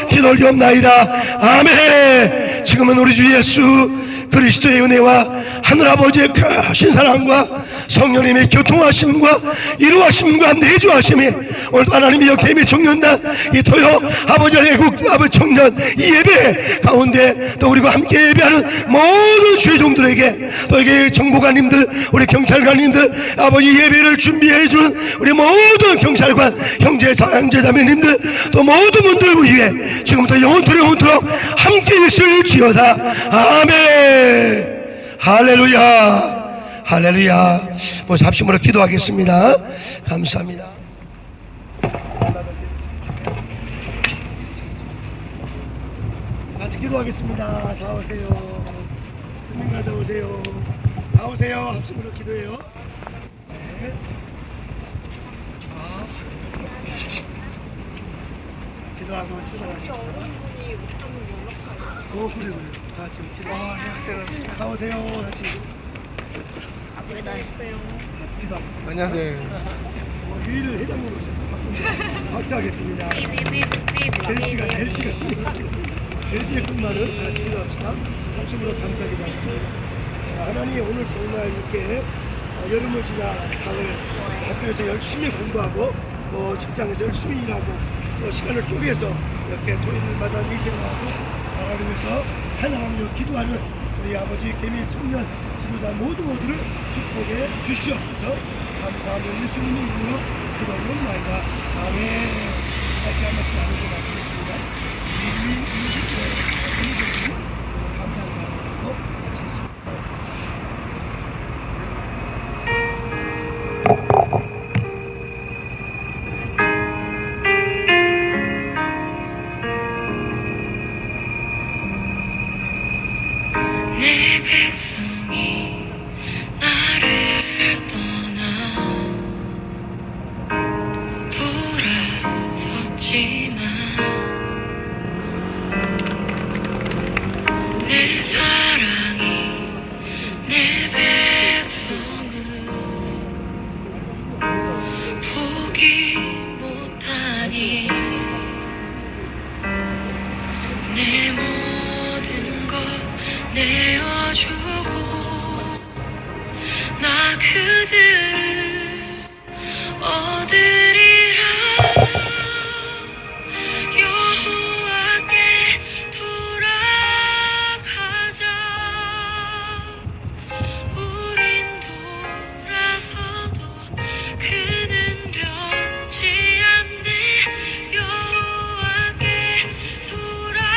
기도하옵나이다. 아멘. 지금은 우리 주 예수 그리스도의 은혜와 하늘아버지의 크신 사랑과 성령님의 교통하심과 이루하심과 내주하심이 오늘도 하나님이여 개미 청년단 이 토요 아버지 애국 아버지 청년 이 예배 가운데 또 우리가 함께 예배하는 모든 주의 종들에게 또 이게 정보관님들 우리 경찰관님들 아버지 예배를 준비해주는 우리 모든 경찰관 형제 자매님들 또 모든 분들 위해 지금부터 영원토록 함께 있을지어다. 아멘. 할렐루야, 할렐루야. 뭐 잡심으로 기도하겠습니다. 감사합니다. 같이 기도하겠습니다. 다 오세요. 스님 가서 오세요. 다 오세요. 합심으로 기도해요. 네. 기도하고 출발하십시오. 그래. 다 지금 기도. 다 오세요. 같이. 왜 나왔어요? 같이 기도하겠습니다. 안녕하세요. 유일을 회장님 오셨어요. 박수하겠습니다. LG의 끝말을 같이 기도합시다. 합심으로 감사 기도하겠습니다. 하나님 오늘 정말 이렇게 여름을 지나 가을 학교에서 열심히 공부하고 또 직장에서 열심히 일하고 또 시간을 쪼개서 이렇게 토요일마다 4시에 나와서 나라를 위해서 찬양하며 기도하는 우리 아버지 개미 청년 지도자 모두를 축복해 주시옵소서. 감사하며 예수님의 이름으로 기도하옵나이다. 아멘. 짧게 한 말씀 나누고 마치겠습니다. 감사합니다. 마치겠습니다. 내 백성이 나를 떠나 돌아섰지만 내 사랑이 내 백성을 포기 못하니 내 모든 것 내어주고 나 그들을 얻으리라 여호와께 돌아가자 우린 돌아서도 그는 변치 않네 여호와께 돌아가자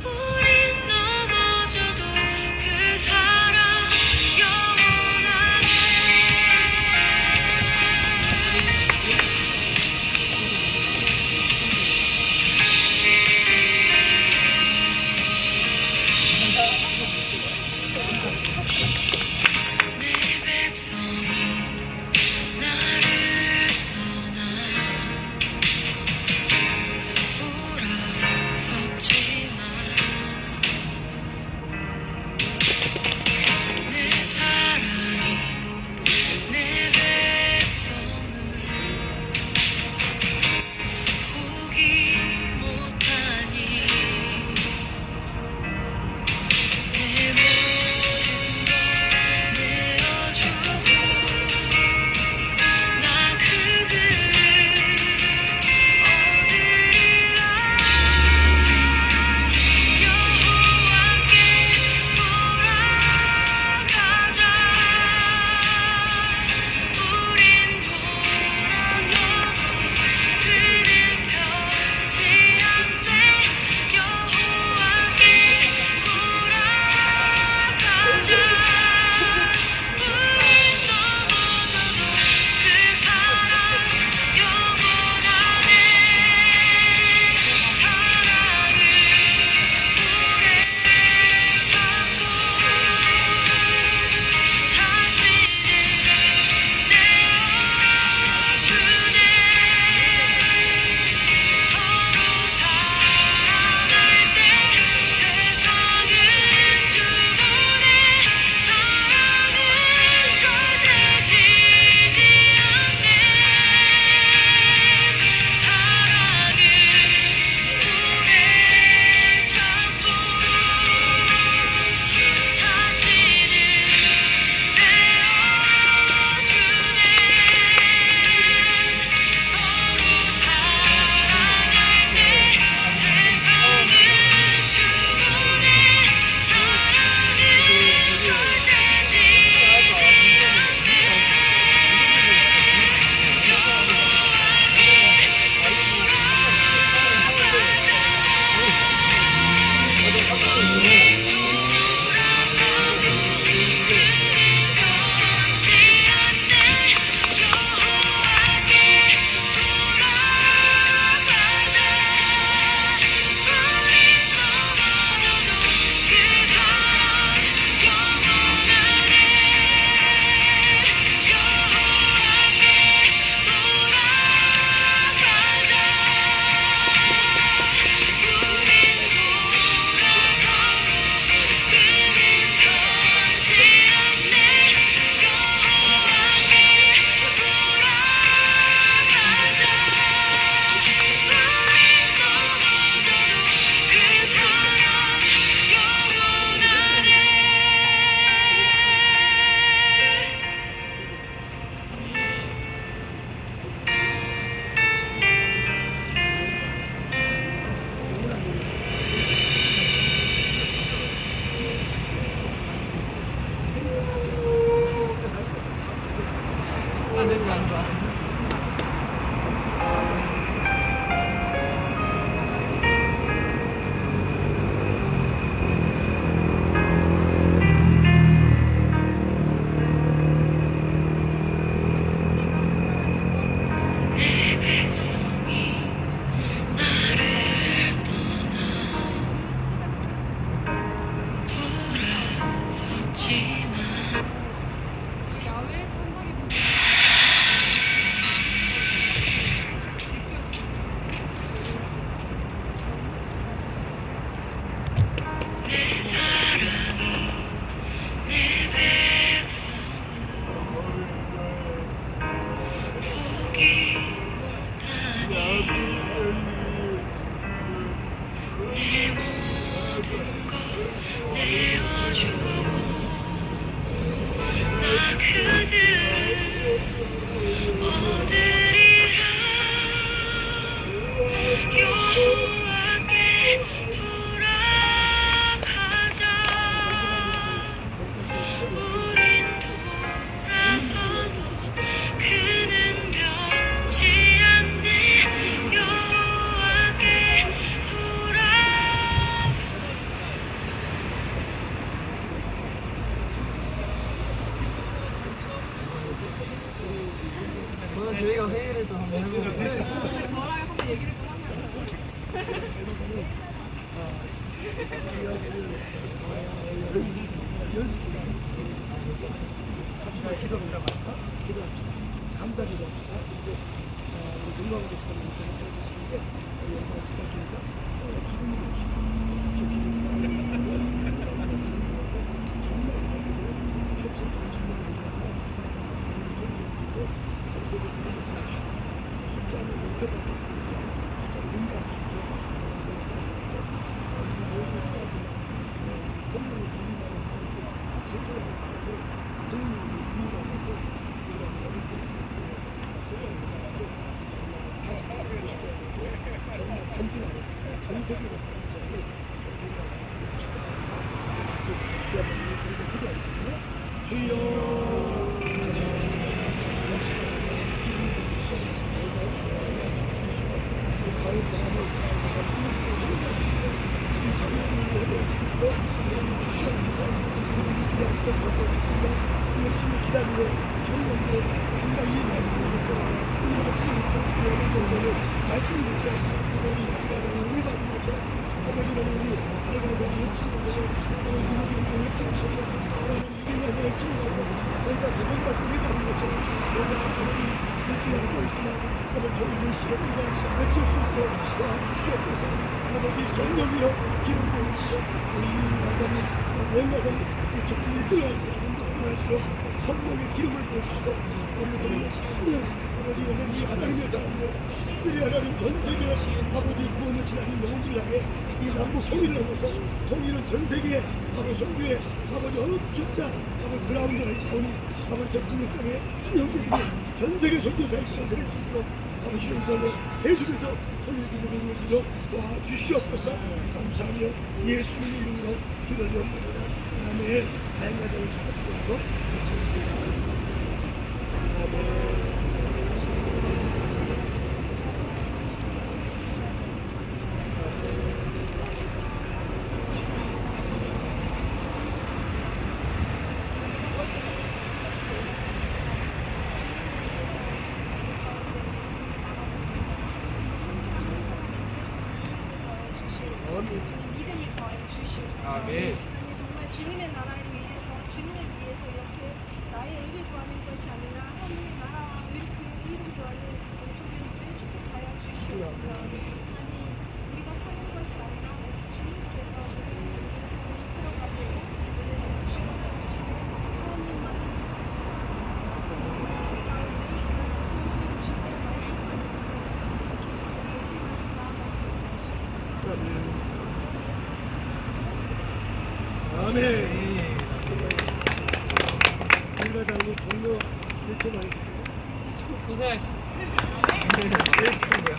우린 넘어져도 그 사랑 내 모든 것 내어주고 나 그들을 얻으리라. 여호와께 돌아가자. 우린 돌아서도 그는 변치 않네. 여호와께 돌아가. 오늘 저희가 회의를 좀 한번 해볼까요? 감사 기도합시다. 건강 목사님 전하셨는데 영광 지켜주니까 기분이 없습니다. 저 기분 정말 펼쳐보는 주님을 위해서 숫자를 넘겨받고 숫자를 능가할 수 있도록 우리 모든 사람들 성령을 드린다는 사람들 제출하는 사람들 증인을 이유가 있고 우리가 사람들 소리하는 사람들 40만 50대 정말 간증하고 전 세계로 주여 우리가 기도하겠습니다. 주여 기다리고 정말 우리가 이 말씀을 듣고 이 말씀을 듣고 여러분들은 말씀을 듣고 우리 달가장을 은혜받은 것처럼 아버지는 우리 달가장을 외치는 거고 우리들에게 외치는 거고 이기면서 외치는 거고 저희가 도전받고 은혜받은 것처럼 저희가 아버지 외치려 하고 있지만 아버지 저희 시험이가 외칠 수 있도록 도와주시옵소서. 아버지 성령이여 기름 부으시고 우리 가장님 여행가장님 적군이 뛰어야고 조금 더 뛰어야시고 성령의 기름을 부어주시고 우리들이 아버지 하나님 하나님의 사람들 특별히 하나님 전 세계 아버지 구원을 기다린 영혼들에게 이 남북 통일을 넘어서 통일은 전 세계에 아버지 성교에 아버지 어느 죽다 아버지 그라운드가 사오니 아버지 적군의 땅에 형제들이 전 세계 선교사의 전세를 수 있도록 아버지 현선을 계속해서 통일기도를 위해서 도와주시옵소서. 감사하며 예수님의 이름으로 기도를 드립니다. 아멘. 다양한 사람을 축복하고 마쳤습니다. 아멘. 믿음이 더해 주시옵소서. 아멘. 정말 주님의 나라를 위해서 주님을 위해서 이렇게 나의 의를 구하는 것이 아니라 하나님의 나라와 그 의를 구하는 종교님을 축복하여 주시옵소서. 하나님 우리가 사는 것이 아니라 오직 주님께서 우리의 삶을 이끌어가시고 우리의 삶을 주관해 주시고 하나님만을 주님의 말씀을 계속해서 전진하는 나아갈 수 있게 아멘. 일가장님 동료 일좀 해주세요. 고생하셨습니다. 네, 친구야.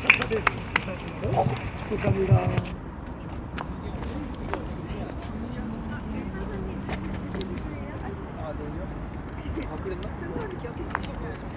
착하세요. 축복합니다. 순서를 기억해 주시면